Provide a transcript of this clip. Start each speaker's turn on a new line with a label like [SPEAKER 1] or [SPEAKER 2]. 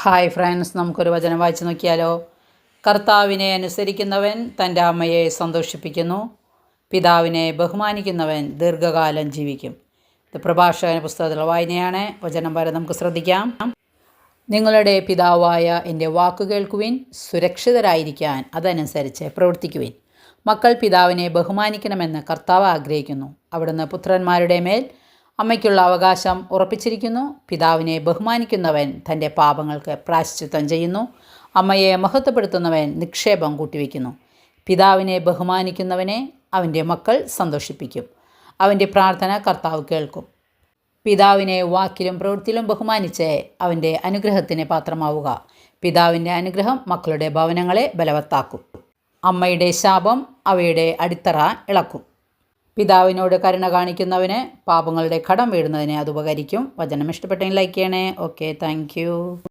[SPEAKER 1] Hi friends, നമുക്കൊരു വചനം വായിച്ചു നോക്കിയാലോ. കർത്താവിനെ അനുസരിക്കുന്നവൻ തൻ്റെ അമ്മയെ സന്തോഷിപ്പിക്കുന്നു, പിതാവിനെ ബഹുമാനിക്കുന്നവൻ ദീർഘകാലം ജീവിക്കും. ഇത് പ്രഭാഷകന പുസ്തകത്തിലുള്ള വായനയാണ്. വചനം വരെ നമുക്ക് ശ്രദ്ധിക്കാം. നിങ്ങളുടെ പിതാവായ എൻ്റെ വാക്കു കേൾക്കുവിൻ, സുരക്ഷിതരായിരിക്കാൻ അതനുസരിച്ച് പ്രവർത്തിക്കുവിൻ. മക്കൾ പിതാവിനെ ബഹുമാനിക്കണമെന്ന് കർത്താവ് ആഗ്രഹിക്കുന്നു. അവിടുന്ന് പുത്രന്മാരുടെ മേൽ അമ്മയ്ക്കുള്ള അവകാശം ഉറപ്പിച്ചിരിക്കുന്നു. പിതാവിനെ ബഹുമാനിക്കുന്നവൻ തൻ്റെ പാപങ്ങൾക്ക് പ്രായശ്ചിത്തം ചെയ്യുന്നു. അമ്മയെ മഹത്വപ്പെടുത്തുന്നവൻ നിക്ഷേപം കൂട്ടിവെക്കുന്നു. പിതാവിനെ ബഹുമാനിക്കുന്നവനെ അവൻ്റെ മക്കൾ സന്തോഷിപ്പിക്കും. അവൻ്റെ പ്രാർത്ഥന കർത്താവ് കേൾക്കും. പിതാവിനെ വാക്കിലും പ്രവൃത്തിയിലും ബഹുമാനിച്ച് അവൻ്റെ അനുഗ്രഹത്തിന് പാത്രമാവുക. പിതാവിൻ്റെ അനുഗ്രഹം മക്കളുടെ ഭവനങ്ങളെ ബലവത്താക്കും. അമ്മയുടെ ശാപം അവയുടെ അടിത്തറ ഇളക്കും. പിതാവിനോട് കരുണ കാണിക്കുന്നവന് പാപങ്ങളുടെ കടം വീഴുന്നതിന് അത് ഉപകരിക്കും. വചനം ഇഷ്ടപ്പെട്ടെങ്കിൽ ലൈക്ക് ചെയ്യണേ. Okay, thank